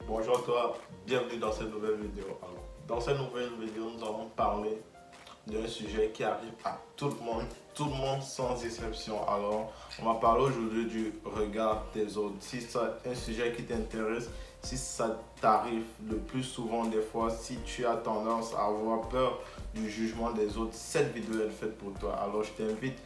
Bonjour à toi, bienvenue dans cette nouvelle vidéo. Alors, dans cette nouvelle vidéo, nous allons parler d'un sujet qui arrive à tout le monde sans exception. Alors, on va parler aujourd'hui du regard des autres. Si c'est un sujet qui t'intéresse, si ça t'arrive le plus souvent des fois, si tu as tendance à avoir peur du jugement des autres, cette vidéo est faite pour toi. Alors, je t'invite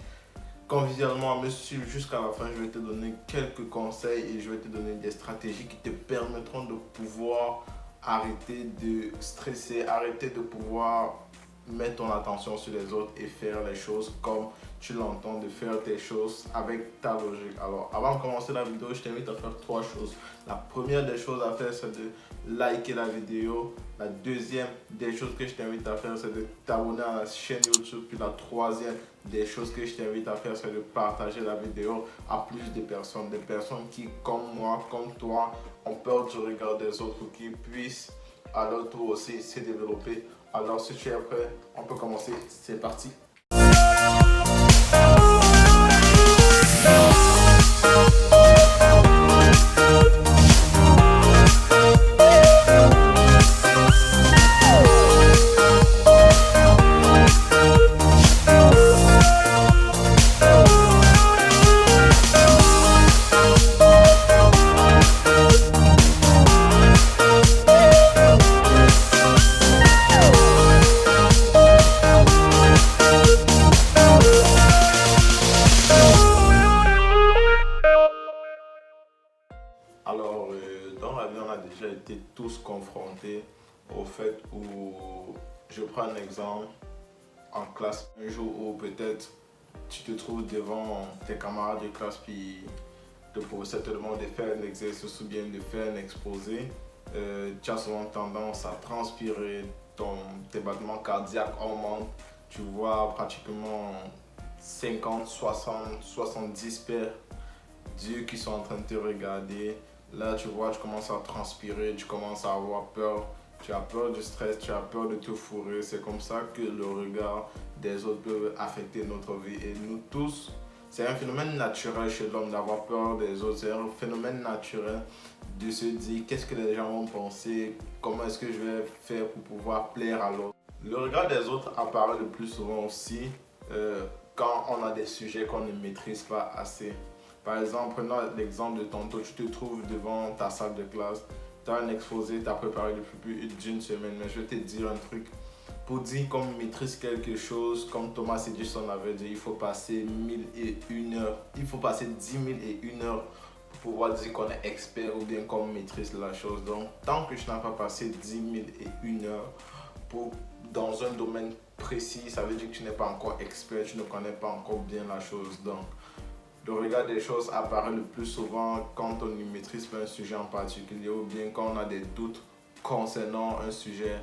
convivialement à me suivre jusqu'à la fin. Je vais te donner quelques conseils et je vais te donner des stratégies qui te permettront de pouvoir arrêter de stresser, arrêter de pouvoir mettre ton attention sur les autres et faire les choses comme tu l'entends, de faire tes choses avec ta logique. Alors, avant de commencer la vidéo, je t'invite à faire trois choses. La première des choses à faire, c'est de liker la vidéo. La deuxième des choses que je t'invite à faire, c'est de t'abonner à la chaîne YouTube. Puis la troisième des choses que je t'invite à faire, c'est de partager la vidéo à plus de personnes. Des personnes qui, comme moi, comme toi, ont peur du regard des autres pour qu'ils puissent à leur tour aussi se développer. Alors, si tu es prêt, on peut commencer. C'est parti. Alors, dans la vie, on a déjà été tous confrontés au fait où, je prends un exemple, en classe, un jour où peut-être tu te trouves devant tes camarades de classe, puis le professeur te demande de faire un exercice ou bien de faire un exposé. Tu as souvent tendance à transpirer, tes battements cardiaques augmentent, tu vois pratiquement 50, 60, 70 paires d'yeux qui sont en train de te regarder. Là, tu vois, tu commences à transpirer, tu commences à avoir peur. Tu as peur du stress, tu as peur de te fourrer. C'est comme ça que le regard des autres peut affecter notre vie. Et nous tous, c'est un phénomène naturel chez l'homme d'avoir peur des autres. C'est un phénomène naturel de se dire qu'est-ce que les gens vont penser, comment est-ce que je vais faire pour pouvoir plaire à l'autre. Le regard des autres apparaît le plus souvent aussi quand on a des sujets qu'on ne maîtrise pas assez. Par exemple, prenons l'exemple de tantôt, tu te trouves devant ta salle de classe, tu as un exposé, tu as préparé depuis plus d'une semaine, mais je vais te dire un truc. Pour dire qu'on maîtrise quelque chose, comme Thomas Edison avait dit, il faut passer 1001 heures, il faut passer 10 001 heures pour pouvoir dire qu'on est expert ou bien qu'on maîtrise la chose. Donc, tant que tu n'as pas passé 10 001 heures dans un domaine précis, ça veut dire que tu n'es pas encore expert, tu ne connais pas encore bien la chose. Donc, le regard des choses apparaît le plus souvent quand on ne maîtrise pas un sujet en particulier ou bien quand on a des doutes concernant un sujet.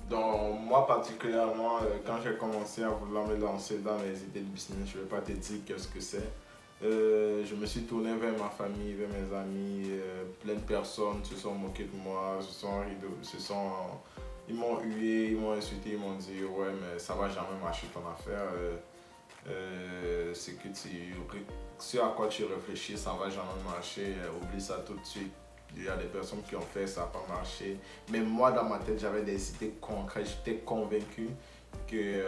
Donc moi particulièrement, quand j'ai commencé à vouloir me lancer dans les idées de business, je ne vais pas te dire qu'est-ce que c'est. Je me suis tourné vers ma famille, vers mes amis, plein de personnes se sont moquées de moi, ils m'ont hué, ils m'ont insulté, ils m'ont dit ouais mais ça va jamais marcher ton affaire. C'est que ce à quoi tu réfléchis, ça va jamais marcher, oublie ça tout de suite. Il y a des personnes qui ont fait, ça n'a pas marché. Mais moi, dans ma tête, j'avais des idées concrètes. J'étais convaincu que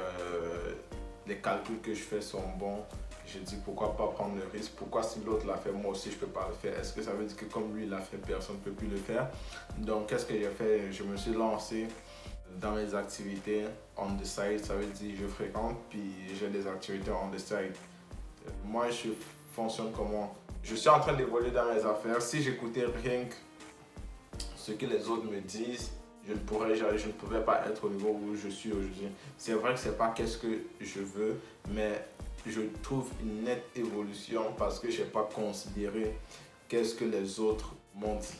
les calculs que je fais sont bons. Je dis pourquoi pas prendre le risque. Pourquoi si l'autre l'a fait, moi aussi je ne peux pas le faire. Est-ce que ça veut dire que comme lui l'a fait, personne ne peut plus le faire? Donc qu'est-ce que j'ai fait? Je me suis lancé dans mes activités on the side. Ça veut dire je fréquente puis j'ai des activités on the side. Moi je fonctionne comment? Je suis en train d'évoluer dans mes affaires. Si j'écoutais rien que ce que les autres me disent, je ne pouvais pas être au niveau où je suis aujourd'hui. C'est vrai que c'est pas qu'est-ce que je veux, mais je trouve une nette évolution parce que je n'ai pas considéré qu'est-ce que les autres m'ont dit.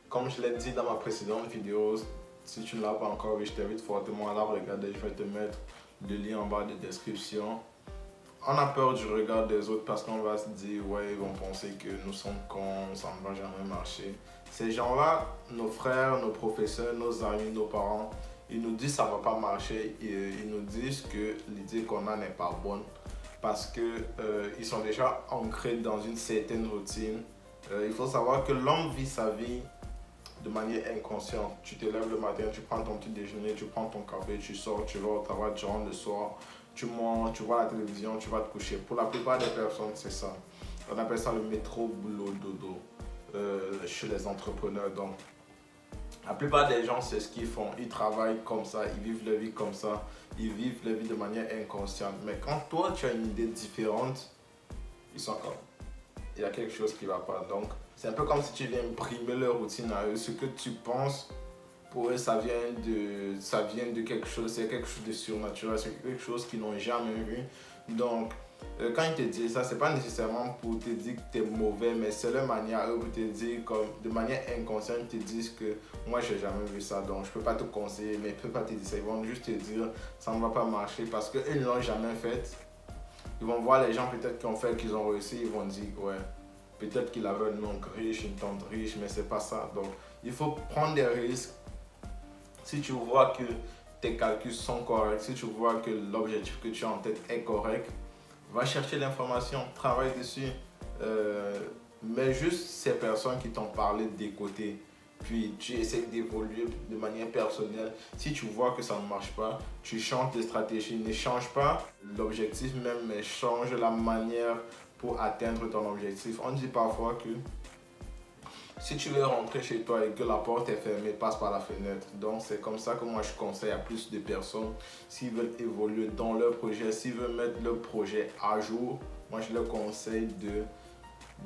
Comme je l'ai dit dans ma précédente vidéo, si tu ne l'as pas encore vu, je t'invite fortement à la regarder. Je vais te mettre le lien en bas de description. On a peur du regard des autres parce qu'on va se dire ouais, ils vont penser que nous sommes cons, ça ne va jamais marcher. Ces gens-là, nos frères, nos professeurs, nos amis, nos parents, ils nous disent ça ne va pas marcher et ils nous disent que l'idée qu'on a n'est pas bonne parce qu'ils sont déjà ancrés dans une certaine routine. Il faut savoir que l'homme vit sa vie de manière inconsciente. Tu te lèves le matin, tu prends ton petit déjeuner, tu prends ton café, tu sors, tu vas au travail, tu rentres le soir, tu manges, tu vois la télévision, tu vas te coucher. Pour la plupart des personnes, c'est ça. On appelle ça le métro boulot dodo chez les entrepreneurs. Donc, la plupart des gens, c'est ce qu'ils font. Ils travaillent comme ça, ils vivent leur vie comme ça, ils vivent leur vie de manière inconsciente. Mais quand toi, tu as une idée différente, ils sont comme, il y a quelque chose qui ne va pas. Donc, c'est un peu comme si tu viens brimer leur routine à eux. Ce que tu penses, pour eux, ça vient de quelque chose, c'est quelque chose de surnaturel, c'est quelque chose qu'ils n'ont jamais vu. Donc, quand ils te disent ça, c'est pas nécessairement pour te dire que tu es mauvais, mais c'est leur manière eux pour te dire, comme de manière inconsciente, ils te disent que moi j'ai jamais vu ça, donc je peux pas te conseiller, mais je peux pas te dire ça. Ils vont juste te dire ça ne va pas marcher parce qu'ils ne l'ont jamais fait. Ils vont voir les gens peut-être qui ont fait, qu'ils ont réussi, ils vont dire ouais, peut-être qu'il avait un oncle riche, une tante riche, mais c'est pas ça. Donc il faut prendre des risques. Si tu vois que tes calculs sont corrects, si tu vois que l'objectif que tu as en tête est correct, va chercher l'information, travaille dessus. Mais juste ces personnes qui t'ont parlé des côtés, puis tu essaies d'évoluer de manière personnelle. Si tu vois que ça ne marche pas, tu changes de stratégie. Ne change pas l'objectif même, mais change la manière pour atteindre ton objectif. On dit parfois que si tu veux rentrer chez toi et que la porte est fermée, passe par la fenêtre. Donc c'est comme ça que moi je conseille à plus de personnes, s'ils veulent évoluer dans leur projet, s'ils veulent mettre leur projet à jour, moi je leur conseille de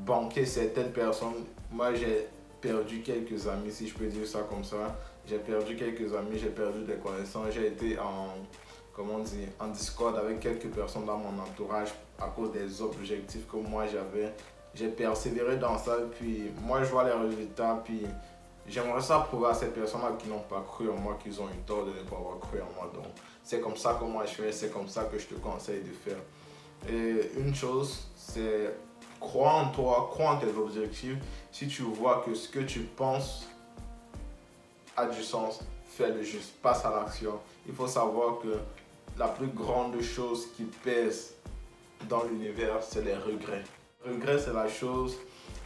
banquer certaines personnes. Moi j'ai perdu quelques amis, si je peux dire ça comme ça. J'ai perdu quelques amis, j'ai perdu des connaissances, j'ai été en discorde avec quelques personnes dans mon entourage à cause des objectifs que moi j'avais. J'ai persévéré dans ça, puis moi je vois les résultats, puis j'aimerais ça prouver à ces personnes-là qui n'ont pas cru en moi, qu'ils ont eu tort de ne pas avoir cru en moi. Donc c'est comme ça que moi je fais, c'est comme ça que je te conseille de faire. Et une chose, c'est crois en toi, crois en tes objectifs. Si tu vois que ce que tu penses a du sens, fais-le juste, passe à l'action. Il faut savoir que la plus grande chose qui pèse dans l'univers, c'est les regrets. Regret, c'est la chose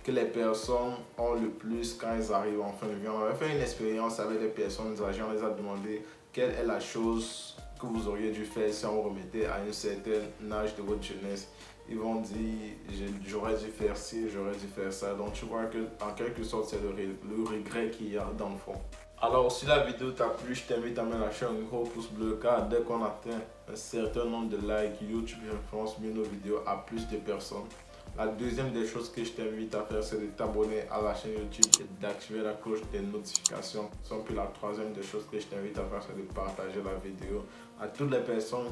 que les personnes ont le plus quand elles arrivent en fin de vie. On avait fait une expérience avec des personnes âgées, on les a demandé quelle est la chose que vous auriez dû faire si on vous remettait à un certain âge de votre jeunesse. Ils vont dire j'aurais dû faire ci, j'aurais dû faire ça. Donc tu vois que en quelque sorte c'est le regret qu'il y a dans le fond. Alors si la vidéo t'a plu, je t'invite à me lâcher un gros pouce bleu car dès qu'on atteint un certain nombre de likes, YouTube référence mieux nos vidéos à plus de personnes. La deuxième des choses que je t'invite à faire, c'est de t'abonner à la chaîne YouTube et d'activer la cloche des notifications. Puis la troisième des choses que je t'invite à faire, c'est de partager la vidéo à toutes les personnes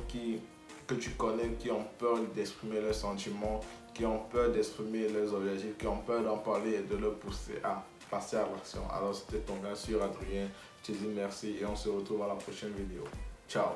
que tu connais qui ont peur d'exprimer leurs sentiments, qui ont peur d'exprimer leurs objectifs, qui ont peur d'en parler et de leur pousser à passer à l'action. Alors c'était ton gars sur Adrien, je te dis merci et on se retrouve à la prochaine vidéo. Ciao!